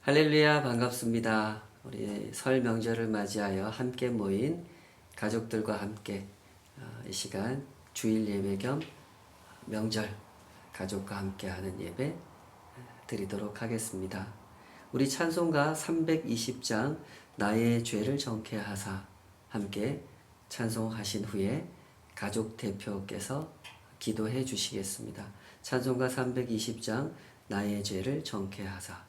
할렐루야, 반갑습니다. 우리 설 명절을 맞이하여 함께 모인 가족들과 함께 이 시간 주일 예배 겸 명절 가족과 함께 하는 예배 드리도록 하겠습니다. 우리 찬송가 320장 나의 죄를 정케 하사 함께 찬송하신 후에 가족 대표께서 기도해 주시겠습니다. 찬송가 320장 나의 죄를 정케 하사.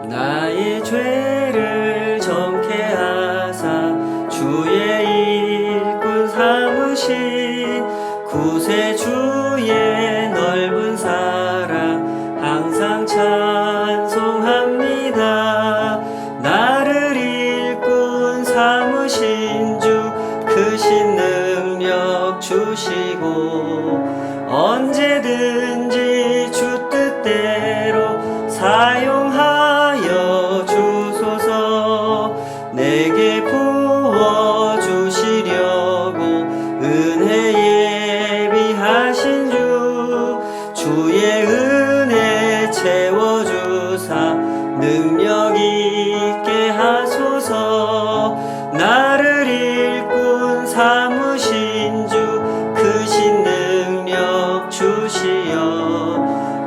나의 죄를 정케 하사 주의 일꾼 삼으신 구세주의 넓은 사랑 항상 찬송합니다. 나를 일꾼 삼으신 주 크신 능력 주시고 언제든지 주 뜻대로 사용하여 주소서. 내게 부어주시려고 은혜 예비하신 주 주의 은혜 채워주사 능력 있게 하소서. 나를 일꾼 삼으신 주 크신 능력 주시어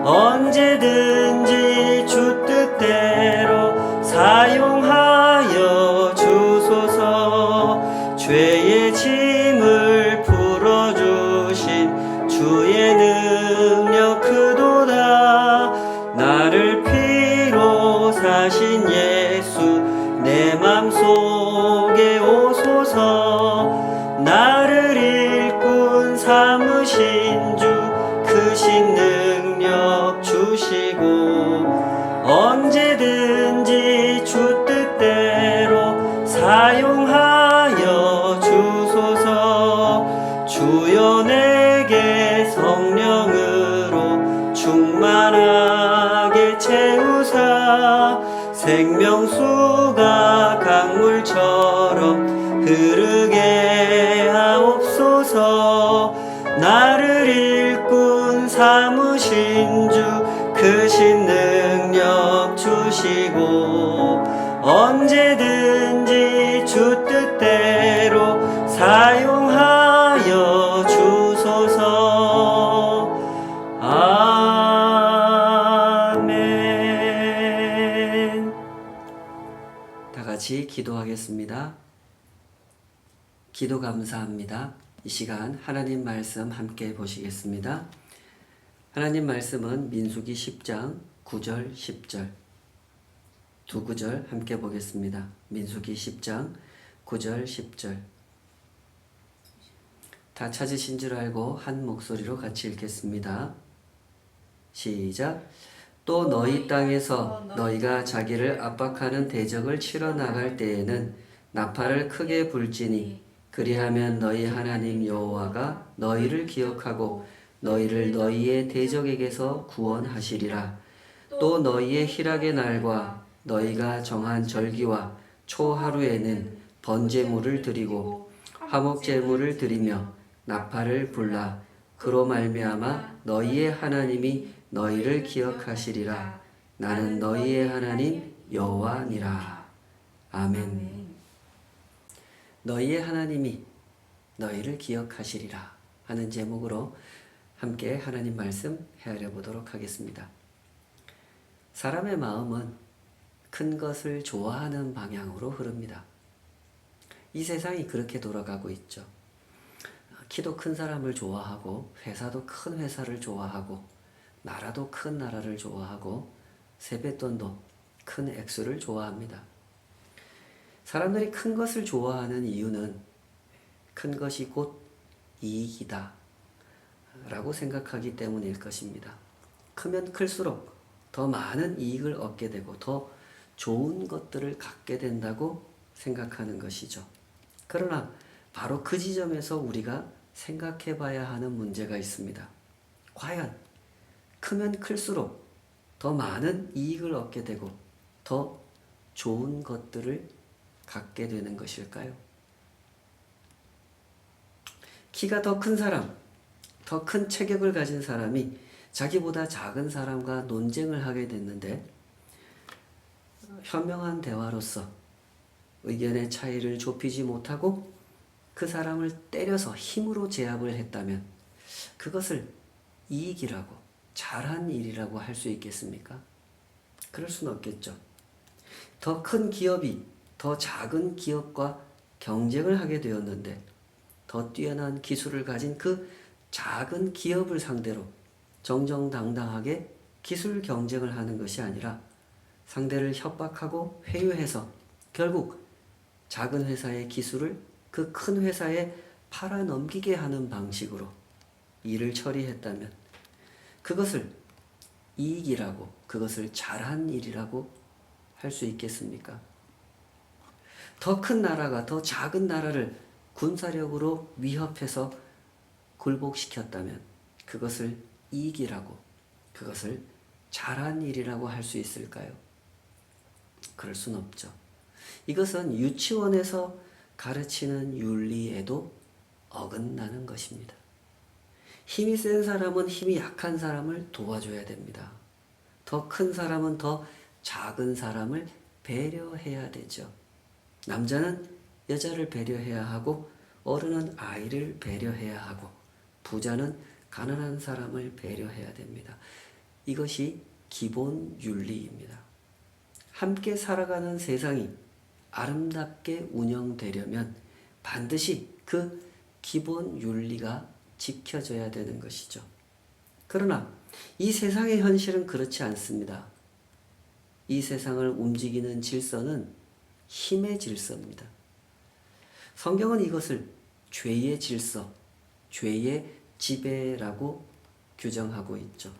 언제든지 주 뜻대로 사용하여 주소서. 죄의 짐을 풀어주신 주의 능력 크도다. 나를 피로 사신 예수 내 맘속에 오소서. 나를 일꾼 삼으신 주 크신 능력 주시고 언제든지 주 뜻대로 사용하여 주소서. 주여 내게 성령으로 충만하게 채우사 생명수가 강물처럼 흐르게 하옵소서. 나를 일꾼 삼으신 주 크신 능력 주시고 언제든지 주 뜻대로 사용하여 주소서. 아멘. 다 같이 기도하겠습니다. 기도 감사합니다. 이 시간 하나님 말씀 함께 보시겠습니다. 하나님 말씀은 민수기 10장 9절 10절 두 구절 함께 보겠습니다. 민수기 10장 9절 10절 다 찾으신 줄 알고 한 목소리로 같이 읽겠습니다. 시작. 또 너희 땅에서 너희가 자기를 압박하는 대적을 치러 나갈 때에는 나팔을 크게 불지니 그리하면 너희 하나님 여호와가 너희를 기억하고 너희를 너희의 대적에게서 구원하시리라. 또 너희의 희락의 날과 너희가 정한 절기와 초하루에는 번제물을 드리고 화목제물을 드리며 나팔을 불라 그로 말미암아 너희의 하나님이 너희를 기억하시리라. 나는 너희의 하나님 여호와니라. 아멘. 너희의 하나님이 너희를 기억하시리라 하는 제목으로 함께 하나님 말씀 헤아려 보도록 하겠습니다. 사람의 마음은 큰 것을 좋아하는 방향으로 흐릅니다. 이 세상이 그렇게 돌아가고 있죠. 키도 큰 사람을 좋아하고 회사도 큰 회사를 좋아하고 나라도 큰 나라를 좋아하고 세뱃돈도 큰 액수를 좋아합니다. 사람들이 큰 것을 좋아하는 이유는 큰 것이 곧 이익이다 라고 생각하기 때문일 것입니다. 크면 클수록 더 많은 이익을 얻게 되고 더 좋은 것들을 갖게 된다고 생각하는 것이죠. 그러나 바로 그 지점에서 우리가 생각해 봐야 하는 문제가 있습니다. 과연 크면 클수록 더 많은 이익을 얻게 되고 더 좋은 것들을 갖게 되는 것일까요? 키가 더 큰 사람, 더 큰 체격을 가진 사람이 자기보다 작은 사람과 논쟁을 하게 됐는데 현명한 대화로서 의견의 차이를 좁히지 못하고 그 사람을 때려서 힘으로 제압을 했다면 그것을 이익이라고, 잘한 일이라고 할 수 있겠습니까? 그럴 수는 없겠죠. 더 큰 기업이 더 작은 기업과 경쟁을 하게 되었는데 더 뛰어난 기술을 가진 그 작은 기업을 상대로 정정당당하게 기술 경쟁을 하는 것이 아니라 상대를 협박하고 회유해서 결국 작은 회사의 기술을 그 큰 회사에 팔아넘기게 하는 방식으로 일을 처리했다면 그것을 이익이라고, 그것을 잘한 일이라고 할 수 있겠습니까? 더 큰 나라가 더 작은 나라를 군사력으로 위협해서 굴복시켰다면 그것을 이익이라고, 그것을 잘한 일이라고 할 수 있을까요? 그럴 수는 없죠. 이것은 유치원에서 가르치는 윤리에도 어긋나는 것입니다. 힘이 센 사람은 힘이 약한 사람을 도와줘야 됩니다. 더 큰 사람은 더 작은 사람을 배려해야 되죠. 남자는 여자를 배려해야 하고 어른은 아이를 배려해야 하고 부자는 가난한 사람을 배려해야 됩니다. 이것이 기본 윤리입니다. 함께 살아가는 세상이 아름답게 운영되려면 반드시 그 기본 윤리가 지켜져야 되는 것이죠. 그러나 이 세상의 현실은 그렇지 않습니다. 이 세상을 움직이는 질서는 힘의 질서입니다. 성경은 이것을 죄의 질서, 죄의 지배라고 규정하고 있죠.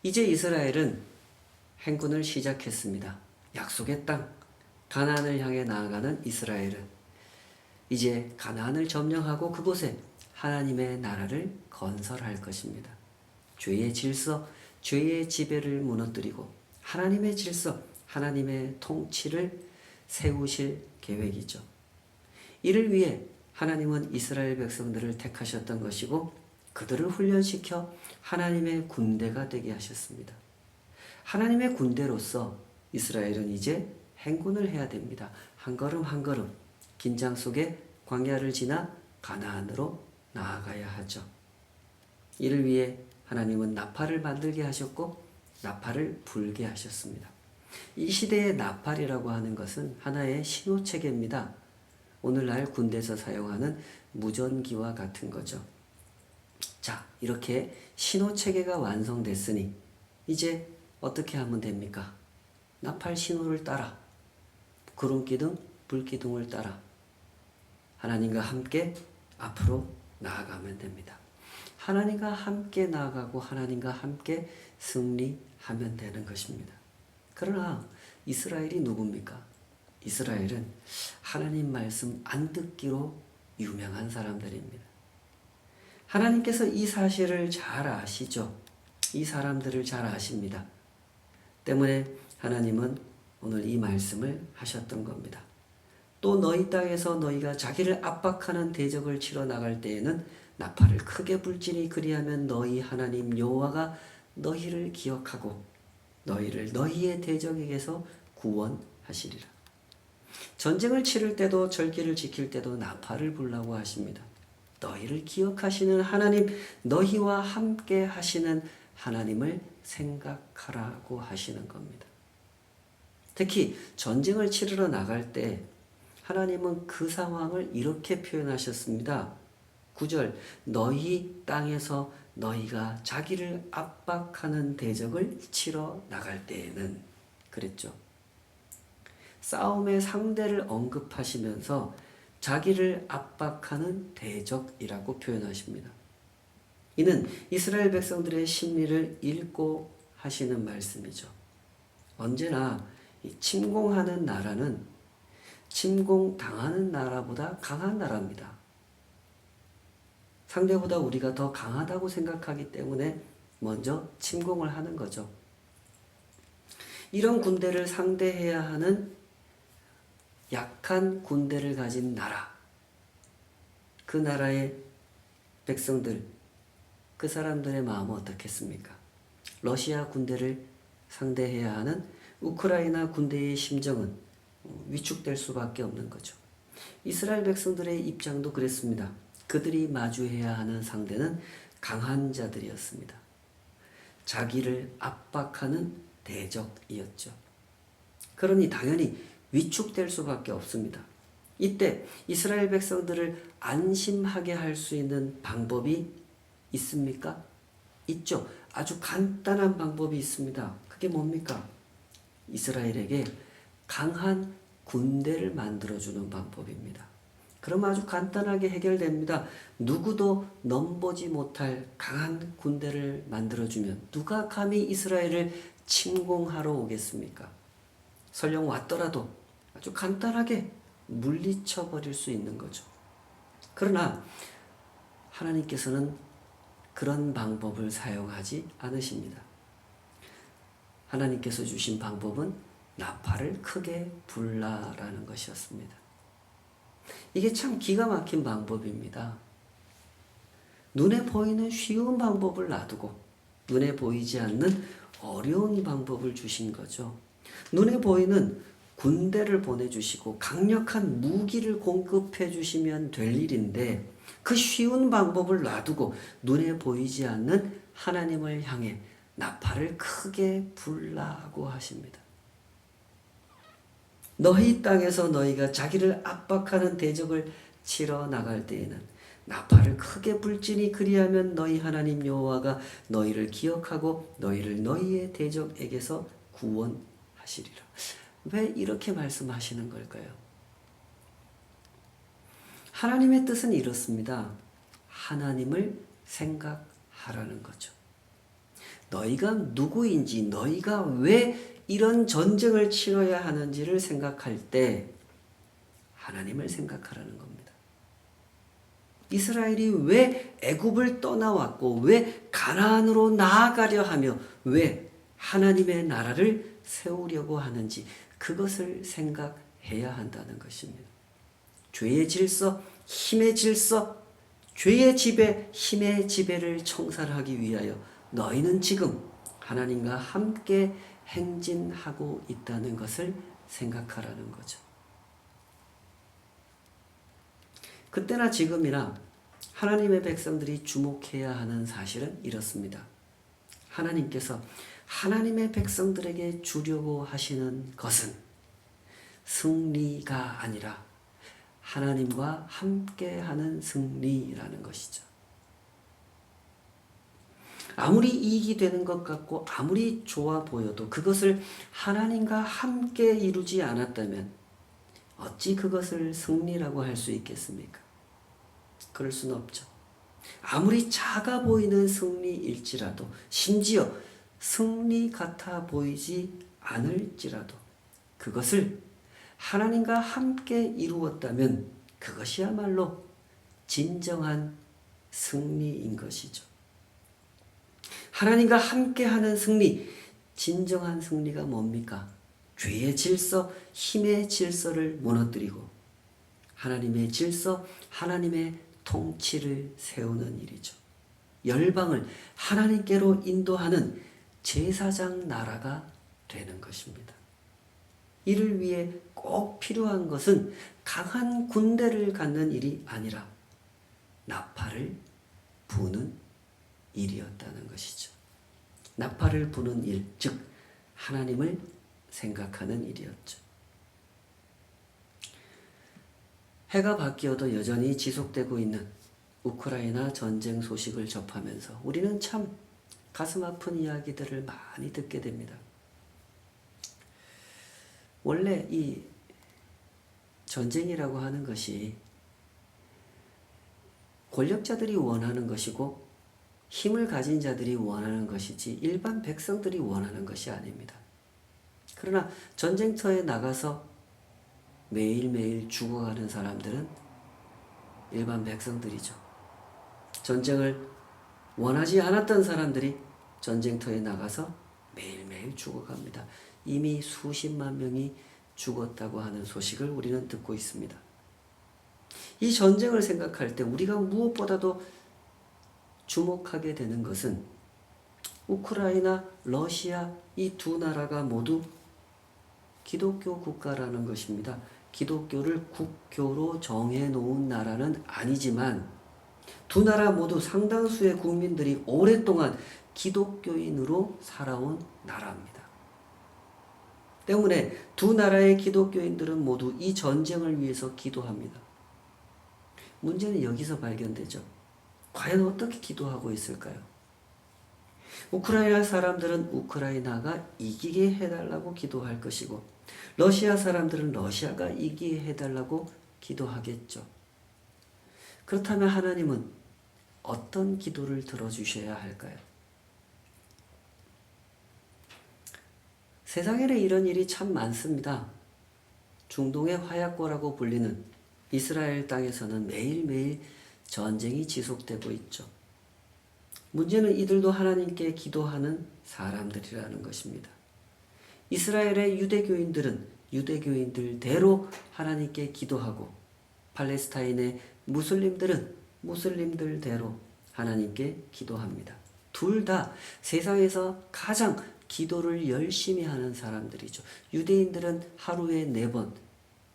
이제 이스라엘은 행군을 시작했습니다. 약속의 땅, 가나안을 향해 나아가는 이스라엘은 이제 가나안을 점령하고 그곳에 하나님의 나라를 건설할 것입니다. 죄의 질서, 죄의 지배를 무너뜨리고 하나님의 질서, 하나님의 통치를 세우실 계획이죠. 이를 위해 하나님은 이스라엘 백성들을 택하셨던 것이고 그들을 훈련시켜 하나님의 군대가 되게 하셨습니다. 하나님의 군대로서 이스라엘은 이제 행군을 해야 됩니다. 한 걸음 한 걸음 긴장 속에 광야를 지나 가나안으로 나아가야 하죠. 이를 위해 하나님은 나팔을 만들게 하셨고 나팔을 불게 하셨습니다. 이 시대의 나팔이라고 하는 것은 하나의 신호체계입니다. 오늘날 군대에서 사용하는 무전기와 같은 거죠. 자, 이렇게 신호체계가 완성됐으니 이제 어떻게 하면 됩니까? 나팔 신호를 따라 구름기둥, 불기둥을 따라 하나님과 함께 앞으로 나아가면 됩니다. 하나님과 함께 나아가고 하나님과 함께 승리하면 되는 것입니다. 그러나 이스라엘이 누굽니까? 이스라엘은 하나님 말씀 안 듣기로 유명한 사람들입니다. 하나님께서 이 사실을 잘 아시죠? 이 사람들을 잘 아십니다. 때문에 하나님은 오늘 이 말씀을 하셨던 겁니다. 또 너희 땅에서 너희가 자기를 압박하는 대적을 치러 나갈 때에는 나팔을 크게 불지니 그리하면 너희 하나님 여호와가 너희를 기억하고 너희를 너희의 대적에게서 구원하시리라. 전쟁을 치를 때도 절기를 지킬 때도 나팔을 불라고 하십니다. 너희를 기억하시는 하나님, 너희와 함께 하시는 하나님을 생각하라고 하시는 겁니다. 특히 전쟁을 치르러 나갈 때 하나님은 그 상황을 이렇게 표현하셨습니다. 9절 너희 땅에서 너희가 자기를 압박하는 대적을 치러 나갈 때에는 그랬죠. 싸움의 상대를 언급하시면서 자기를 압박하는 대적이라고 표현하십니다. 이는 이스라엘 백성들의 심리를 읽고 하시는 말씀이죠. 언제나 침공하는 나라는 침공당하는 나라보다 강한 나라입니다. 상대보다 우리가 더 강하다고 생각하기 때문에 먼저 침공을 하는 거죠. 이런 군대를 상대해야 하는 약한 군대를 가진 나라, 그 나라의 백성들, 그 사람들의 마음은 어떻겠습니까? 러시아 군대를 상대해야 하는 우크라이나 군대의 심정은 위축될 수밖에 없는 거죠. 이스라엘 백성들의 입장도 그랬습니다. 그들이 마주해야 하는 상대는 강한 자들이었습니다. 자기를 압박하는 대적이었죠. 그러니 당연히 위축될 수밖에 없습니다. 이때 이스라엘 백성들을 안심하게 할 수 있는 방법이 있습니까? 있죠. 아주 간단한 방법이 있습니다. 그게 뭡니까? 이스라엘에게 강한 군대를 만들어주는 방법입니다. 그럼 아주 간단하게 해결됩니다. 누구도 넘보지 못할 강한 군대를 만들어주면 누가 감히 이스라엘을 침공하러 오겠습니까? 설령 왔더라도 아주 간단하게 물리쳐버릴 수 있는 거죠. 그러나 하나님께서는 그런 방법을 사용하지 않으십니다. 하나님께서 주신 방법은 나팔을 크게 불라라는 것이었습니다. 이게 참 기가 막힌 방법입니다. 눈에 보이는 쉬운 방법을 놔두고 눈에 보이지 않는 어려운 방법을 주신 거죠. 눈에 보이는 군대를 보내주시고 강력한 무기를 공급해 주시면 될 일인데 그 쉬운 방법을 놔두고 눈에 보이지 않는 하나님을 향해 나팔을 크게 불라고 하십니다. 너희 땅에서 너희가 자기를 압박하는 대적을 치러 나갈 때에는 나팔을 크게 불지니 그리하면 너희 하나님 여호와가 너희를 기억하고 너희를 너희의 대적에게서 구원하시리라. 왜 이렇게 말씀하시는 걸까요? 하나님의 뜻은 이렇습니다. 하나님을 생각하라는 거죠. 너희가 누구인지, 너희가 왜 이런 전쟁을 치러야 하는지를 생각할 때 하나님을 생각하라는 겁니다. 이스라엘이 왜 애굽을 떠나왔고 왜 가나안으로 나아가려 하며 왜 하나님의 나라를 세우려고 하는지 그것을 생각해야 한다는 것입니다. 죄의 질서, 힘의 질서, 죄의 지배, 힘의 지배를 청산하기 위하여 너희는 지금 하나님과 함께 행진하고 있다는 것을 생각하라는 거죠. 그때나 지금이나 하나님의 백성들이 주목해야 하는 사실은 이렇습니다. 하나님께서 하나님의 백성들에게 주려고 하시는 것은 승리가 아니라 하나님과 함께하는 승리라는 것이죠. 아무리 이익이 되는 것 같고 아무리 좋아 보여도 그것을 하나님과 함께 이루지 않았다면 어찌 그것을 승리라고 할 수 있겠습니까? 그럴 수는 없죠. 아무리 작아 보이는 승리일지라도 심지어 승리 같아 보이지 않을지라도 그것을 하나님과 함께 이루었다면 그것이야말로 진정한 승리인 것이죠. 하나님과 함께하는 승리, 진정한 승리가 뭡니까? 죄의 질서, 힘의 질서를 무너뜨리고 하나님의 질서, 하나님의 통치를 세우는 일이죠. 열방을 하나님께로 인도하는 제사장 나라가 되는 것입니다. 이를 위해 꼭 필요한 것은 강한 군대를 갖는 일이 아니라 나팔을 부는 일이었다는 것이죠. 나팔을 부는 일, 즉 하나님을 생각하는 일이었죠. 해가 바뀌어도 여전히 지속되고 있는 우크라이나 전쟁 소식을 접하면서 우리는 참 가슴 아픈 이야기들을 많이 듣게 됩니다. 원래 이 전쟁이라고 하는 것이 권력자들이 원하는 것이고 힘을 가진 자들이 원하는 것이지 일반 백성들이 원하는 것이 아닙니다. 그러나 전쟁터에 나가서 매일매일 죽어가는 사람들은 일반 백성들이죠. 전쟁을 원하지 않았던 사람들이 전쟁터에 나가서 매일매일 죽어갑니다. 이미 수십만 명이 죽었다고 하는 소식을 우리는 듣고 있습니다. 이 전쟁을 생각할 때 우리가 무엇보다도 주목하게 되는 것은 우크라이나, 러시아 이 두 나라가 모두 기독교 국가라는 것입니다. 기독교를 국교로 정해놓은 나라는 아니지만 두 나라 모두 상당수의 국민들이 오랫동안 기독교인으로 살아온 나라입니다. 때문에 두 나라의 기독교인들은 모두 이 전쟁을 위해서 기도합니다. 문제는 여기서 발견되죠. 과연 어떻게 기도하고 있을까요? 우크라이나 사람들은 우크라이나가 이기게 해달라고 기도할 것이고 러시아 사람들은 러시아가 이기게 해달라고 기도하겠죠. 그렇다면 하나님은 어떤 기도를 들어주셔야 할까요? 세상에는 이런 일이 참 많습니다. 중동의 화약고라고 불리는 이스라엘 땅에서는 매일매일 전쟁이 지속되고 있죠. 문제는 이들도 하나님께 기도하는 사람들이라는 것입니다. 이스라엘의 유대교인들은 유대교인들대로 하나님께 기도하고 팔레스타인의 무슬림들은 무슬림들대로 하나님께 기도합니다. 둘 다 세상에서 가장 기도를 열심히 하는 사람들이죠. 유대인들은 하루에 4번,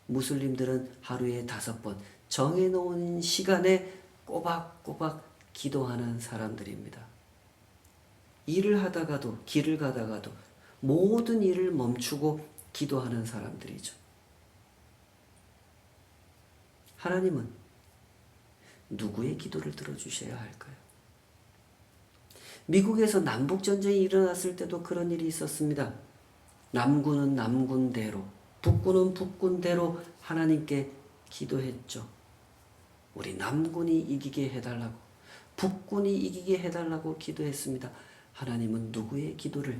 무슬림들은 하루에 5번 정해놓은 시간에 꼬박꼬박 기도하는 사람들입니다. 일을 하다가도 길을 가다가도 모든 일을 멈추고 기도하는 사람들이죠. 하나님은 누구의 기도를 들어주셔야 할까요? 미국에서 남북전쟁이 일어났을 때도 그런 일이 있었습니다. 남군은 남군대로, 북군은 북군대로 하나님께 기도했죠. 우리 남군이 이기게 해달라고, 북군이 이기게 해달라고 기도했습니다. 하나님은 누구의 기도를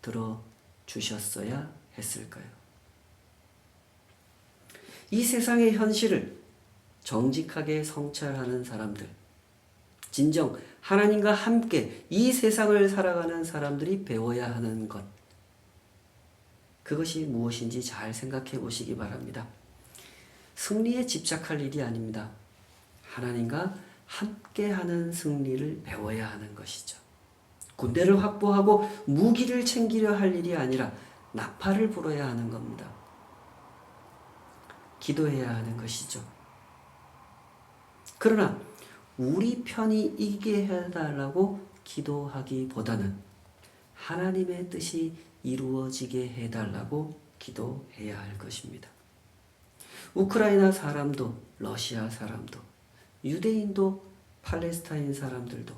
들어주셨어야 했을까요? 이 세상의 현실을 정직하게 성찰하는 사람들, 진정 하나님과 함께 이 세상을 살아가는 사람들이 배워야 하는 것, 그것이 무엇인지 잘 생각해 보시기 바랍니다. 승리에 집착할 일이 아닙니다. 하나님과 함께하는 승리를 배워야 하는 것이죠. 군대를 확보하고 무기를 챙기려 할 일이 아니라 나팔을 불어야 하는 겁니다. 기도해야 하는 것이죠. 그러나 우리 편이 이기게 해달라고 기도하기보다는 하나님의 뜻이 이루어지게 해달라고 기도해야 할 것입니다. 우크라이나 사람도 러시아 사람도 유대인도 팔레스타인 사람들도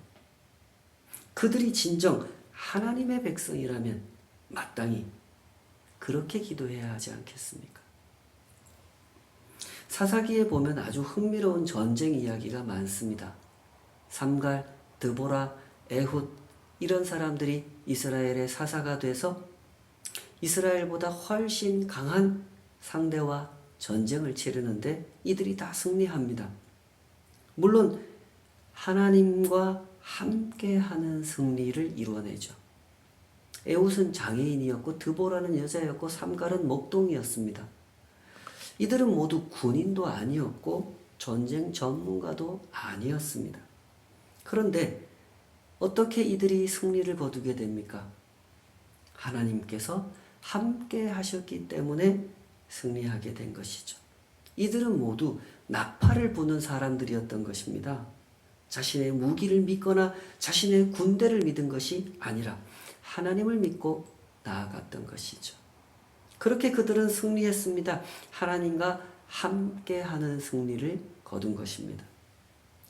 그들이 진정 하나님의 백성이라면 마땅히 그렇게 기도해야 하지 않겠습니까? 사사기에 보면 아주 흥미로운 전쟁 이야기가 많습니다. 삼갈, 드보라, 에훗 이런 사람들이 이스라엘의 사사가 돼서 이스라엘보다 훨씬 강한 상대와 전쟁을 치르는데 이들이 다 승리합니다. 물론 하나님과 함께하는 승리를 이루어내죠. 에훗은 장애인이었고 드보라는 여자였고 삼갈은 목동이었습니다. 이들은 모두 군인도 아니었고 전쟁 전문가도 아니었습니다. 그런데 어떻게 이들이 승리를 거두게 됩니까? 하나님께서 함께 하셨기 때문에 승리하게 된 것이죠. 이들은 모두 나팔을 부는 사람들이었던 것입니다. 자신의 무기를 믿거나 자신의 군대를 믿은 것이 아니라 하나님을 믿고 나아갔던 것이죠. 그렇게 그들은 승리했습니다. 하나님과 함께하는 승리를 거둔 것입니다.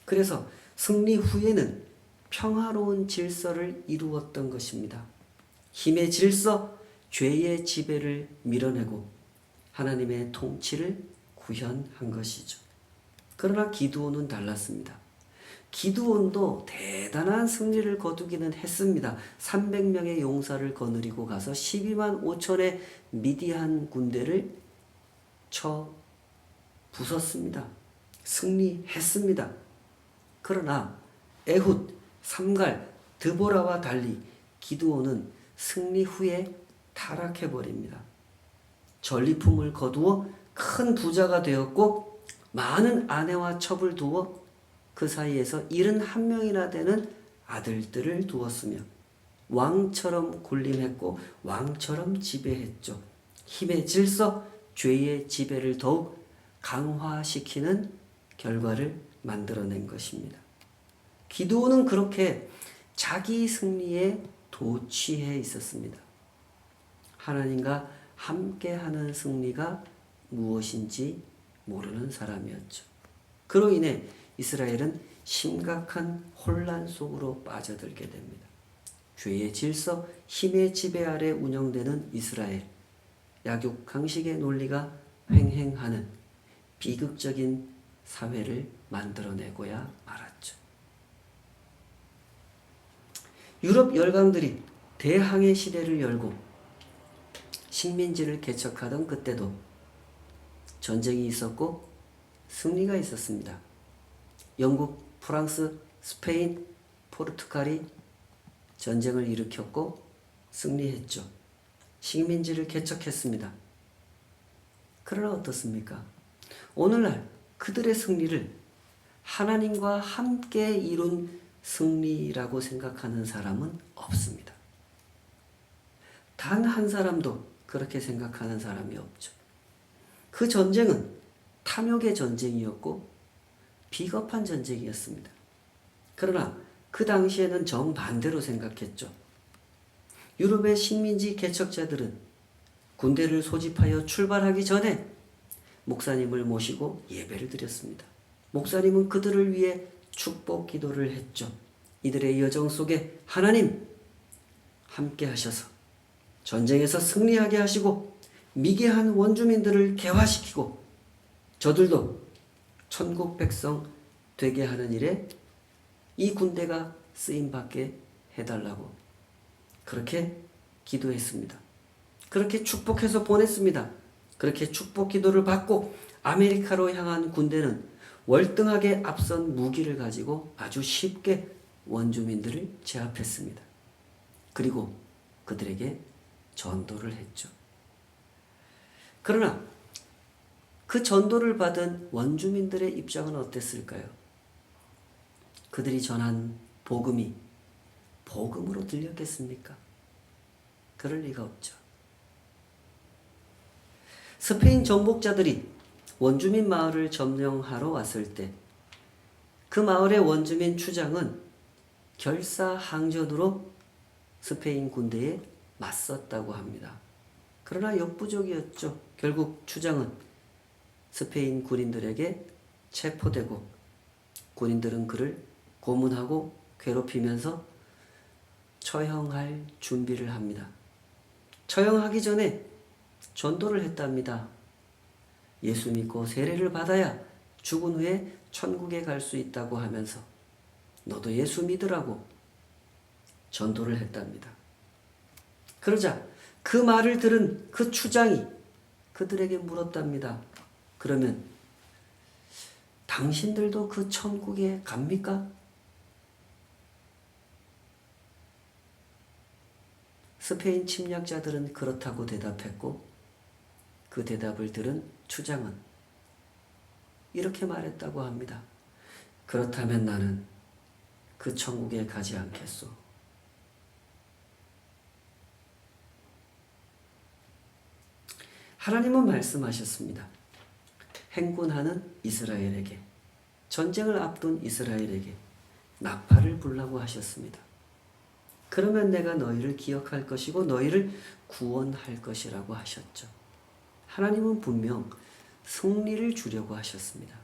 그래서 승리 후에는 평화로운 질서를 이루었던 것입니다. 힘의 질서, 죄의 지배를 밀어내고 하나님의 통치를 구현한 것이죠. 그러나 기드온은 달랐습니다. 기드온도 대단한 승리를 거두기는 했습니다. 300명의 용사를 거느리고 가서 12만 5천의 미디안 군대를 쳐 부쉈습니다. 승리했습니다. 그러나 에훗, 삼갈, 드보라와 달리 기드온은 승리 후에 타락해버립니다. 전리품을 거두어 큰 부자가 되었고 많은 아내와 첩을 두어 그 사이에서 71명이나 되는 아들들을 두었으며 왕처럼 군림했고 왕처럼 지배했죠. 힘의 질서, 죄의 지배를 더욱 강화시키는 결과를 만들어낸 것입니다. 기드온은 그렇게 자기 승리에 도취해 있었습니다. 하나님과 함께하는 승리가 무엇인지 모르는 사람이었죠. 그로 인해 이스라엘은 심각한 혼란 속으로 빠져들게 됩니다. 죄의 질서, 힘의 지배 아래 운영되는 이스라엘, 약육강식의 논리가 횡행하는 비극적인 사회를 만들어내고야 말았죠. 유럽 열강들이 대항해 시대를 열고 식민지를 개척하던 그때도 전쟁이 있었고 승리가 있었습니다. 영국, 프랑스, 스페인, 포르투갈이 전쟁을 일으켰고 승리했죠. 식민지를 개척했습니다. 그러나 어떻습니까? 오늘날 그들의 승리를 하나님과 함께 이룬 승리라고 생각하는 사람은 없습니다. 단 한 사람도 그렇게 생각하는 사람이 없죠. 그 전쟁은 탐욕의 전쟁이었고 비겁한 전쟁이었습니다. 그러나 그 당시에는 정반대로 생각했죠. 유럽의 식민지 개척자들은 군대를 소집하여 출발하기 전에 목사님을 모시고 예배를 드렸습니다. 목사님은 그들을 위해 축복 기도를 했죠. 이들의 여정 속에 하나님 함께 하셔서 전쟁에서 승리하게 하시고 미개한 원주민들을 개화시키고 저들도 천국 백성 되게 하는 일에 이 군대가 쓰임받게 해달라고 그렇게 기도했습니다. 그렇게 축복해서 보냈습니다. 그렇게 축복 기도를 받고 아메리카로 향한 군대는 월등하게 앞선 무기를 가지고 아주 쉽게 원주민들을 제압했습니다. 그리고 그들에게 전도를 했죠. 그러나 그 전도를 받은 원주민들의 입장은 어땠을까요? 그들이 전한 복음이 복음으로 들렸겠습니까? 그럴 리가 없죠. 스페인 정복자들이 원주민 마을을 점령하러 왔을 때 그 마을의 원주민 추장은 결사항전으로 스페인 군대에 맞섰다고 합니다. 그러나 역부족이었죠. 결국 추장은 스페인 군인들에게 체포되고 군인들은 그를 고문하고 괴롭히면서 처형할 준비를 합니다. 처형하기 전에 전도를 했답니다. 예수 믿고 세례를 받아야 죽은 후에 천국에 갈 수 있다고 하면서 너도 예수 믿으라고 전도를 했답니다. 그러자 그 말을 들은 그 추장이 그들에게 물었답니다. 그러면 당신들도 그 천국에 갑니까? 스페인 침략자들은 그렇다고 대답했고 그 대답을 들은 추장은 이렇게 말했다고 합니다. 그렇다면 나는 그 천국에 가지 않겠소. 하나님은 말씀하셨습니다. 행군하는 이스라엘에게, 전쟁을 앞둔 이스라엘에게 나팔을 불라고 하셨습니다. 그러면 내가 너희를 기억할 것이고 너희를 구원할 것이라고 하셨죠. 하나님은 분명 승리를 주려고 하셨습니다.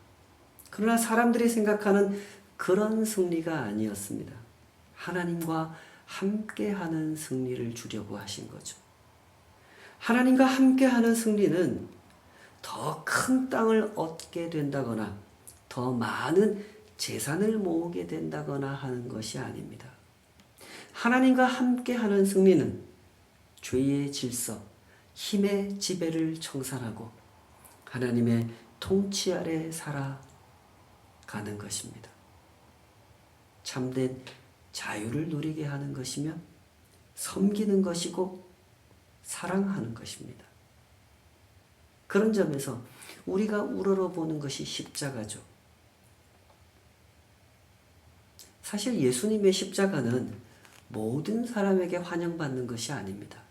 그러나 사람들이 생각하는 그런 승리가 아니었습니다. 하나님과 함께하는 승리를 주려고 하신 거죠. 하나님과 함께하는 승리는 더 큰 땅을 얻게 된다거나 더 많은 재산을 모으게 된다거나 하는 것이 아닙니다. 하나님과 함께하는 승리는 죄의 질서, 힘의 지배를 청산하고 하나님의 통치 아래 살아가는 것입니다. 참된 자유를 누리게 하는 것이며 섬기는 것이고 사랑하는 것입니다. 그런 점에서 우리가 우러러보는 것이 십자가죠. 사실 예수님의 십자가는 모든 사람에게 환영받는 것이 아닙니다.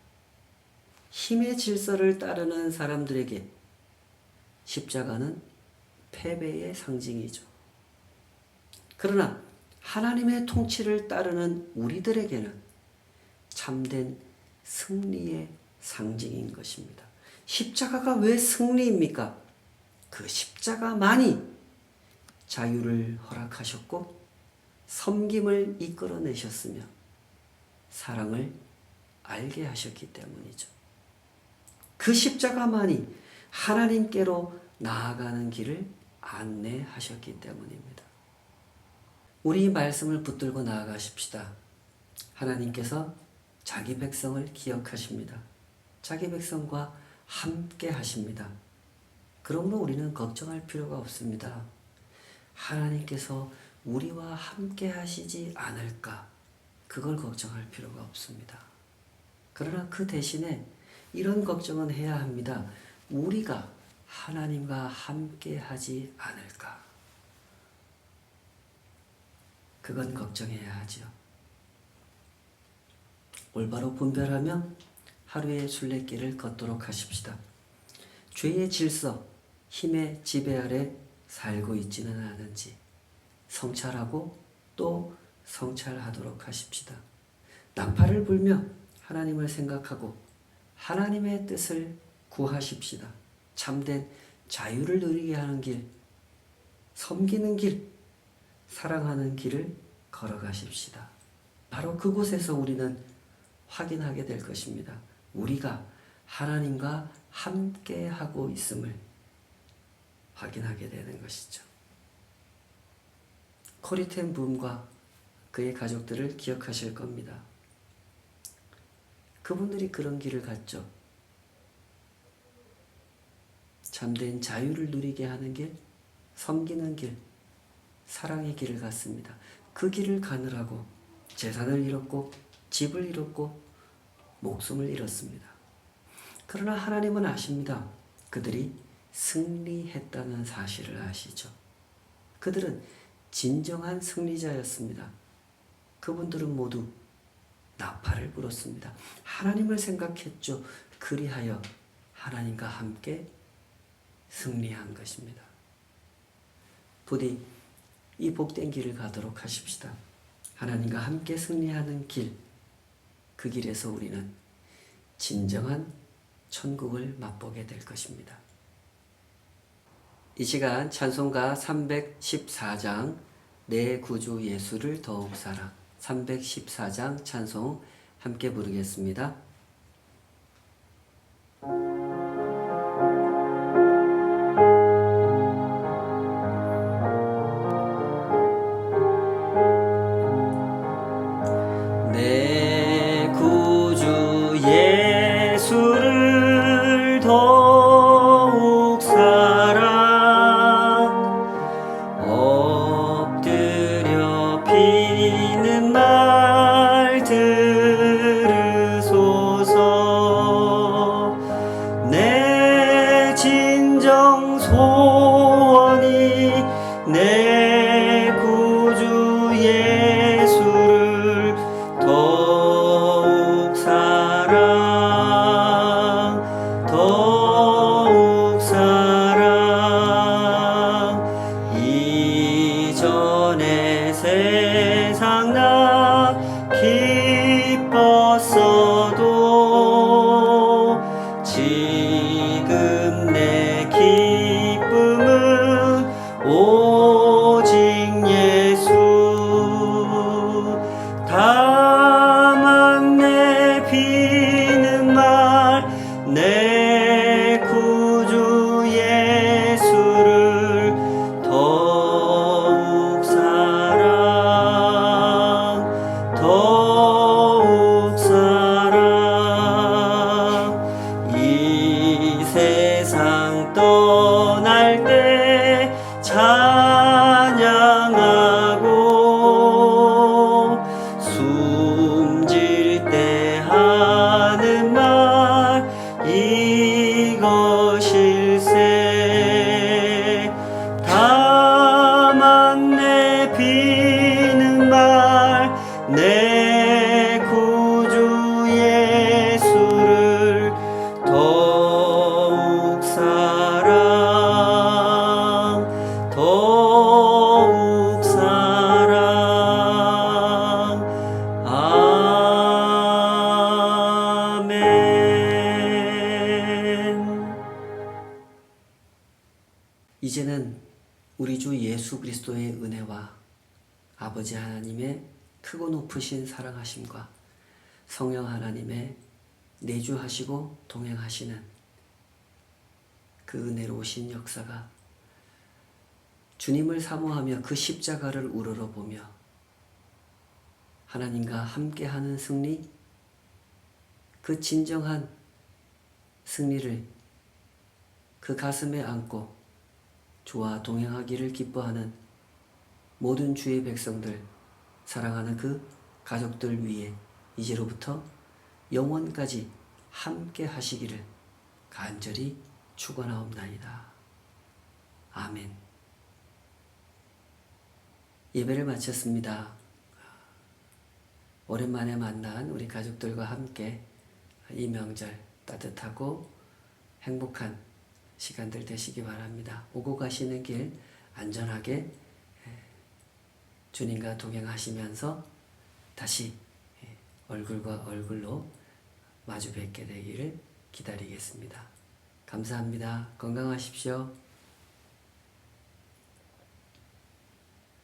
힘의 질서를 따르는 사람들에게 십자가는 패배의 상징이죠. 그러나 하나님의 통치를 따르는 우리들에게는 참된 승리의 상징인 것입니다. 십자가가 왜 승리입니까? 그 십자가만이 자유를 허락하셨고 섬김을 이끌어내셨으며 사랑을 알게 하셨기 때문이죠. 그 십자가만이 하나님께로 나아가는 길을 안내하셨기 때문입니다. 우리 말씀을 붙들고 나아가십시다. 하나님께서 자기 백성을 기억하십니다. 자기 백성과 함께 하십니다. 그러므로 우리는 걱정할 필요가 없습니다. 하나님께서 우리와 함께 하시지 않을까? 그걸 걱정할 필요가 없습니다. 그러나 그 대신에 이런 걱정은 해야 합니다. 우리가 하나님과 함께 하지 않을까? 그건 걱정해야 하죠. 올바로 분별하며 하루의 순례길을 걷도록 하십시다. 죄의 질서, 힘의 지배 아래 살고 있지는 않은지 성찰하고 또 성찰하도록 하십시다. 나팔을 불며 하나님을 생각하고 하나님의 뜻을 구하십시다. 참된 자유를 누리게 하는 길, 섬기는 길, 사랑하는 길을 걸어가십시다. 바로 그곳에서 우리는 확인하게 될 것입니다. 우리가 하나님과 함께 하고 있음을 확인하게 되는 것이죠. 코리 텐 붐과 그의 가족들을 기억하실 겁니다. 그분들이 그런 길을 갔죠. 참된 자유를 누리게 하는 길, 섬기는 길, 사랑의 길을 갔습니다. 그 길을 가느라고 재산을 잃었고 집을 잃었고 목숨을 잃었습니다. 그러나 하나님은 아십니다. 그들이 승리했다는 사실을 아시죠. 그들은 진정한 승리자였습니다. 그분들은 모두 나팔을 불었습니다. 하나님을 생각했죠. 그리하여 하나님과 함께 승리한 것입니다. 부디 이 복된 길을 가도록 하십시다. 하나님과 함께 승리하는 길, 그 길에서 우리는 진정한 천국을 맛보게 될 것입니다. 이 시간 찬송가 314장 내 구주 예수를 더욱 사랑, 314장 찬송 함께 부르겠습니다. 내 구주 예수를 더욱 사랑, 엎드려 비는 말 들으소서. 내 진정 소원이 내 구주 예수를 더욱 사랑, 더욱 사랑. 이전에 세상 나 기뻤어도 지금 내 기쁨은 오직 예수. 다만 내 비는 말 내 구주 예수를 더욱 사랑, 높이는 말 내 구주 예수를 더욱 사랑 더욱 사랑 아멘. 이제는 우리 주 예수 그리스도의 은혜와 아버지 하나님의 크고 높으신 사랑하심과 성령 하나님의 내주하시고 동행하시는 그 은혜로우신 역사가 주님을 사모하며 그 십자가를 우러러보며 하나님과 함께하는 승리, 그 진정한 승리를 그 가슴에 안고 주와 동행하기를 기뻐하는 모든 주의 백성들, 사랑하는 그 가족들 위에 이제로부터 영원까지 함께 하시기를 간절히 축원하옵나이다. 아멘. 예배를 마쳤습니다. 오랜만에 만난 우리 가족들과 함께 이 명절 따뜻하고 행복한 시간들 되시기 바랍니다. 오고 가시는 길 안전하게 주님과 동행하시면서 다시 얼굴과 얼굴로 마주 뵙게 되기를 기다리겠습니다. 감사합니다. 건강하십시오.